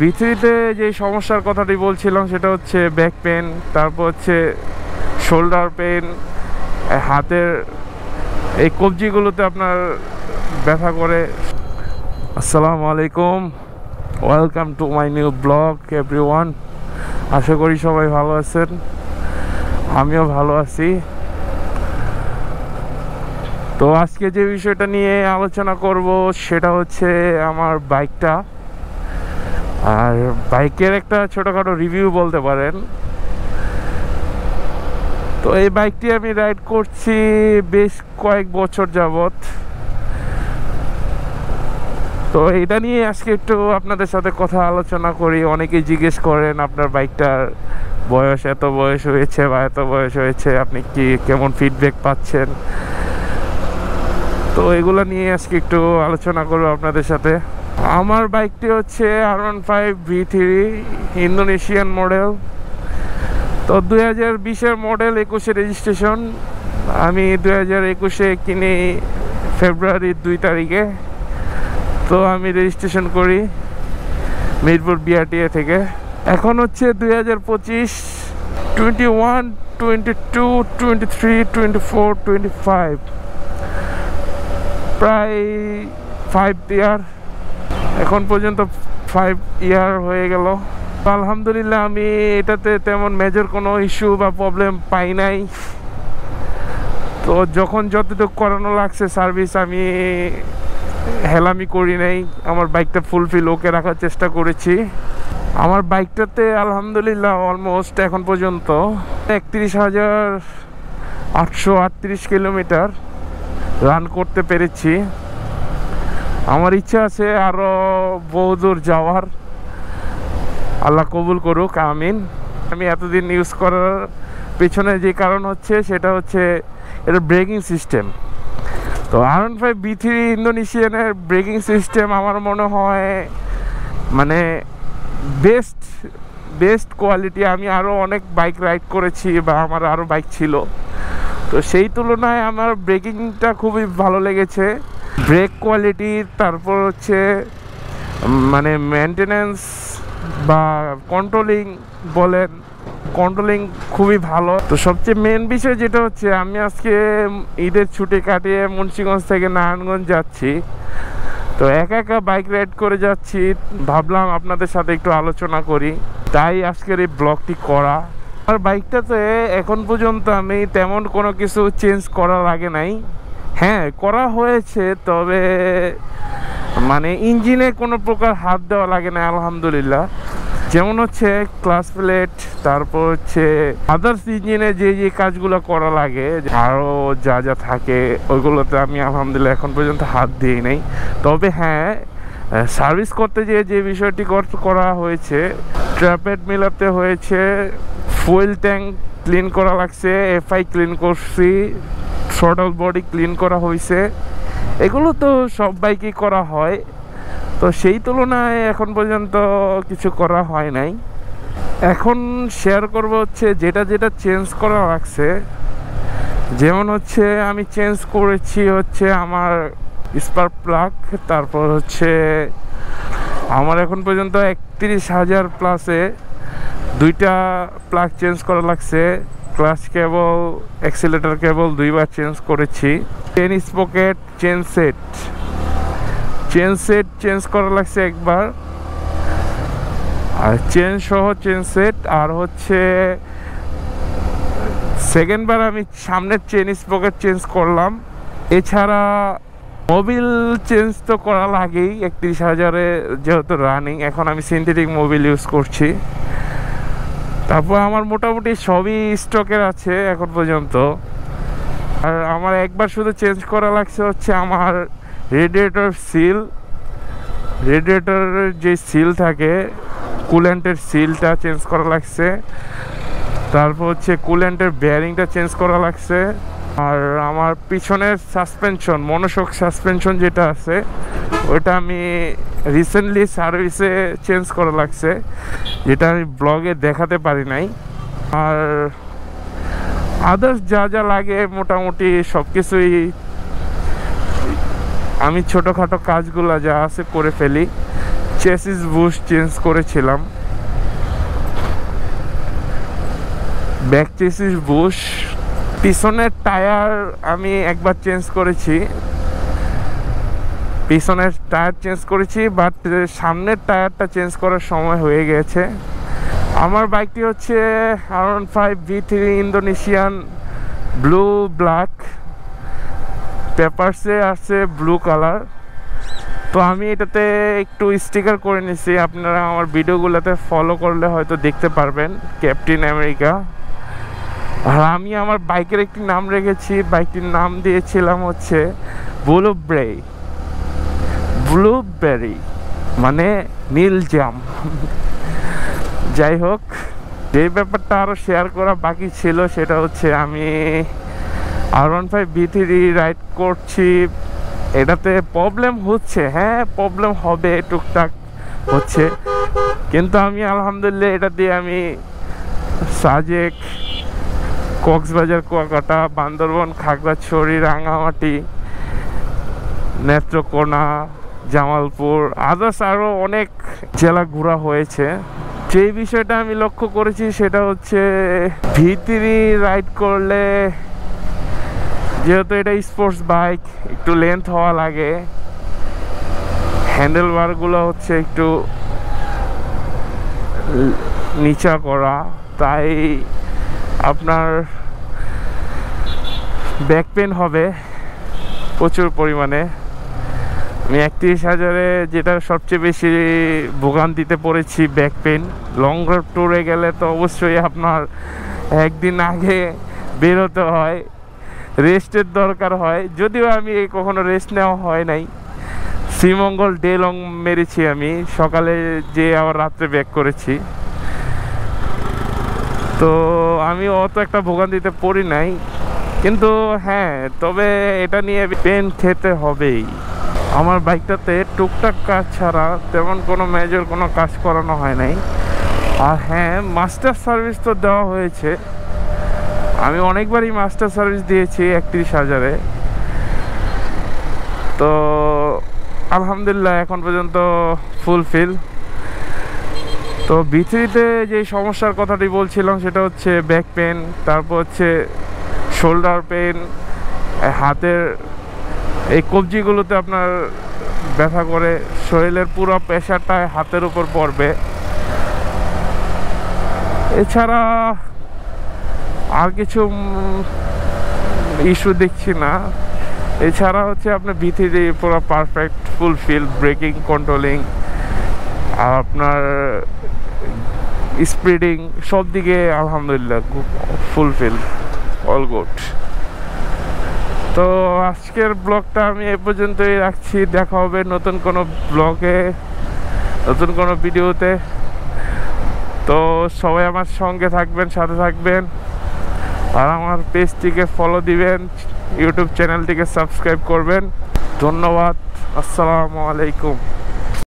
ভিথিতে যে সমস্যার কথাটি বলছিলাম সেটা হচ্ছে ব্যাক পেন, তারপর হচ্ছে শোল্ডার পেন, হাতের এই কবজিগুলোতে আপনার ব্যথা করে। আসসালামু আলাইকুম, welcome to my new blog everyone. আশা করি সবাই ভালো আছেন, আমিও ভালো আছি। তো আজকে যে বিষয়টা নিয়ে আলোচনা করব সেটা হচ্ছে আমার বাইকটা, আর বাইকের একটা ছোটোখাটো রিভিউ বলতে পারেন। তো এই বাইকটি আমি রাইড করছি বেশ কয়েক বছর যাবত। তো এটা নিয়ে আজকে একটু আপনাদের সাথে কথা আলোচনা করি। অনেকেই জিজ্ঞেস করেন আপনার বাইকটার বয়স, এত বয়স হয়েছে বা এত বয়স হয়েছে, আপনি কি কেমন ফিডব্যাক পাচ্ছেন। তো এগুলো নিয়ে আজকে একটু আলোচনা করবো আপনাদের সাথে। আমার বাইকটি হচ্ছে R15 V3 ইন্দোনেশিয়ান মডেল। তো 2020-এর মডেল, 21-এ রেজিস্ট্রেশন। আমি 2021-এ কিনি ফেব্রুয়ারির 2 তারিখে। তো আমি রেজিস্ট্রেশন করি মিরপুর BRTA থেকে। এখন হচ্ছে 2025, 21, 22, 23, 24, 25, প্রায় 5 ইয়ার। এখন পর্যন্ত 5 ইয়ার হয়ে গেল। আলহামদুলিল্লাহ আমি এটাতে তেমন মেজর কোনো ইস্যু বা প্রবলেম পাই নাই। তো যখন যতটুকু করানো লাগছে সার্ভিস, আমি হেলামি করি নাই। আমার বাইকটা ফুলফিল ওকে রাখার চেষ্টা করেছি। আমার বাইকটাতে আলহামদুলিল্লাহ অলমোস্ট এখন পর্যন্ত 31,838 কিলোমিটার রান করতে পেরেছি। আমার ইচ্ছা আছে আরও বহুদূর যাওয়ার, আল্লাহ কবুল করুক, আমিন। আমি এতদিন ইউজ করার পেছনে যে কারণ হচ্ছে সেটা হচ্ছে এটা ব্রেকিং সিস্টেম। তো R15 V3 ইন্দোনেশিয়ানের ব্রেকিং সিস্টেম আমার মনে হয় মানে বেস্ট কোয়ালিটি। আমি আরও অনেক বাইক রাইড করেছি বা আমার আরও বাইক ছিল, তো সেই তুলনায় আমার ব্রেকিংটা খুবই ভালো লেগেছে। ব্রেক কোয়ালিটি, তারপর হচ্ছে মানে মেনটেনেন্স বা কন্ট্রোলিং বলেন, কন্ট্রোলিং খুবই ভালো। তো সবচেয়ে মেন বিষয় যেটা হচ্ছে, আমি আজকে ঈদের ছুটি কাটিয়ে মুন্সিগঞ্জ থেকে নারায়ণগঞ্জ যাচ্ছি। তো একা একা বাইক রাইড করে যাচ্ছি, ভাবলাম আপনাদের সাথে একটু আলোচনা করি, তাই আজকের এই ব্লগটি করা। আর বাইকটাতে এখন পর্যন্ত আমি তেমন কোনো কিছু চেঞ্জ করা লাগে নাই। হ্যাঁ, করা হয়েছে, তবে মানে ইঞ্জিনে কোনো প্রকার হাত দেওয়া লাগে না আলহামদুলিল্লাহ। যেমন হচ্ছে ক্লাচ প্লেট, তারপর হচ্ছে আদার্স ইঞ্জিনে যে যে কাজগুলো করা লাগে, আরও যা যা থাকে ওইগুলোতে আমি আলহামদুলিল্লাহ এখন পর্যন্ত হাত দিই নাই। তবে হ্যাঁ, সার্ভিস করতে গিয়ে যে বিষয়টি করা হয়েছে, ট্র্যাপেড মেলাতে হয়েছে, ফুয়েল ট্যাঙ্ক ক্লিন করা লাগছে, FI ক্লিন করছি, থ্রটল বডি ক্লিন করা হয়েছে। এগুলো তো সব বাইকই করা হয়, তো সেই তুলনায় এখন পর্যন্ত কিছু করা হয় নাই। এখন শেয়ার করব হচ্ছে যেটা যেটা চেঞ্জ করা লাগছে। যেমন হচ্ছে আমি চেঞ্জ করেছি হচ্ছে আমার স্পার্ক প্লাগ, তারপর হচ্ছে আমার এখন পর্যন্ত 31,000 প্লাসে 2টা প্লাগ চেঞ্জ করা লাগছে। ক্লাচ কেবল, অ্যাক্সিলারেটর কেবল 2বার চেঞ্জ করেছি। Chain sprocket, chain set change করা লাগছে একবার, আর চেন সহ চেন সেট। আর হচ্ছে সেকেন্ডবার আমি সামনের চেন স্পকেট চেঞ্জ করলাম। এছাড়া মোবিল চেঞ্জ তো করা লাগেই, 31,000-এ যেহেতু রানিং। এখন আমি সিনথেটিক মোবিল ইউজ করছি। তারপর আমার মোটামুটি সবই স্টকের আছে এখন পর্যন্ত। আর আমার একবার শুধু চেঞ্জ করা লাগছে হচ্ছে আমার রেডিয়েটরের যে সিল থাকে, কুলেন্টের সিলটা চেঞ্জ করা লাগছে। তারপর হচ্ছে কুলেন্টের বেয়ারিংটা চেঞ্জ করা লাগছে। আর আমার পিছনের সাসপেনশন, মনোশক সাসপেনশন যেটা আছে, ওইটা আমি রিসেন্টলি সার্ভিসে চেঞ্জ করা লাগছে, যেটা আমি ব্লগে দেখাতে পারি নাই। আর আদার্স যা যা লাগে মোটামুটি সব কিছুই আমি ছোটোখাটো কাজগুলো যা আছে করে ফেলি। চেসিস বুশ চেঞ্জ করেছিলাম, ব্যাক চেসিস বুশ। পিছনের টায়ার আমি একবার চেঞ্জ করেছি, পিছনের টায়ার চেঞ্জ করেছি, বাট সামনের টায়ারটা চেঞ্জ করার সময় হয়ে গেছে। আমার বাইকটি হচ্ছে R15 V3 Indonesian blue black, পেপারসে আসছে ব্লু কালার। তো আমি এটাতে একটু স্টিকার করে নিছি, আপনারা আমার ভিডিওগুলোতে ফলো করলে হয়তো দেখতে পারবেন, ক্যাপ্টেন আমেরিকা। আর আমি আমার বাইকের একটি নাম রেখেছি, বাইকটির নাম দিয়েছিলাম হচ্ছে ব্লুবেরি, মানে নীল জাম। যাই হোক, যে ব্যাপারটা আরও শেয়ার করা বাকি ছিল সেটা হচ্ছে আমি R15 V3 রাইড করছি, এটাতে প্রবলেম হচ্ছে, হ্যাঁ প্রবলেম হবে, টুকটাক হচ্ছে, কিন্তু আমি আলহামদুলিল্লাহ এটা দিয়ে আমি সাজেক, কক্সবাজার, কুয়াকাটা, বান্দরবন, খাগড়াছড়ি, রাঙামাটি, নেত্রকোনা, জামালপুর, আদার্স আরও অনেক জেলা ঘোরা হয়েছে। যেই বিষয়টা আমি লক্ষ্য করেছি সেটা হচ্ছে V3 রাইড করলে, যেহেতু এটা স্পোর্টস বাইক, একটু লেন্থ হওয়া লাগে, হ্যান্ডেল বারগুলো হচ্ছে একটু নিচা করা, তাই আপনার ব্যাক পেন হবে প্রচুর পরিমাণে। আমি 31,000-এ যেটা সবচেয়ে বেশি ভোগান্তিতে পড়েছি ব্যাক পেন। লং ড্রাইভ ট্যুরে গেলে তো অবশ্যই আপনার একদিন আগে বেরোতে হয়, রেস্টের দরকার হয়, যদিও আমি কখনো রেস্ট নেওয়া হয় নাই। শ্রীমঙ্গল ডে লং মেরেছি আমি, সকালে যে আবার রাত্রে ব্যাক করেছি। তো আমি অত একটা ভোগান্তিতে পড়ি নাই, কিন্তু হ্যাঁ, তবে এটা নিয়ে পেন খেতে হবেই। আমার বাইকটাতে টুকটাক কাজ ছাড়া তেমন কোনো মেজর কোনো কাজ করানো হয় নাই। আর হ্যাঁ, মাস্টার সার্ভিস তো দেওয়া হয়েছে, আমি অনেকবারই মাস্টার সার্ভিস দিয়েছি 31,000-এ। তো আলহামদুলিল্লাহ এখন পর্যন্ত ফুলফিল। তো V3-তে যে সমস্যার কথাটি বলছিলাম সেটা হচ্ছে ব্যাক পেন, তারপর হচ্ছে শোল্ডার পেন, হাতের এই কবজিগুলোতে আপনার ব্যথা করে, শরীরের পুরো প্রেশারটা হাতের উপর পড়বে। এছাড়া আর কিছু ইস্যু দেখছি না। এছাড়া হচ্ছে আপনার V3 পুরো পারফেক্ট ফুলফিল, ব্রেকিং, কন্ট্রোলিং, আর আপনার স্পিডিং, সব দিকে আলহামদুলিল্লাহ ফুলফিল, অল গুড। তো আজকের ব্লগটা আমি এ পর্যন্তই রাখছি, দেখা হবে নতুন কোনো ব্লগে, নতুন কোনো ভিডিওতে। তো সবাই আমার সঙ্গে থাকবেন, সাথে থাকবেন, আর আমার পেজটিকে ফলো দিবেন, ইউটিউব চ্যানেলটিকে সাবস্ক্রাইব করবেন। ধন্যবাদ, আসসালামু আলাইকুম।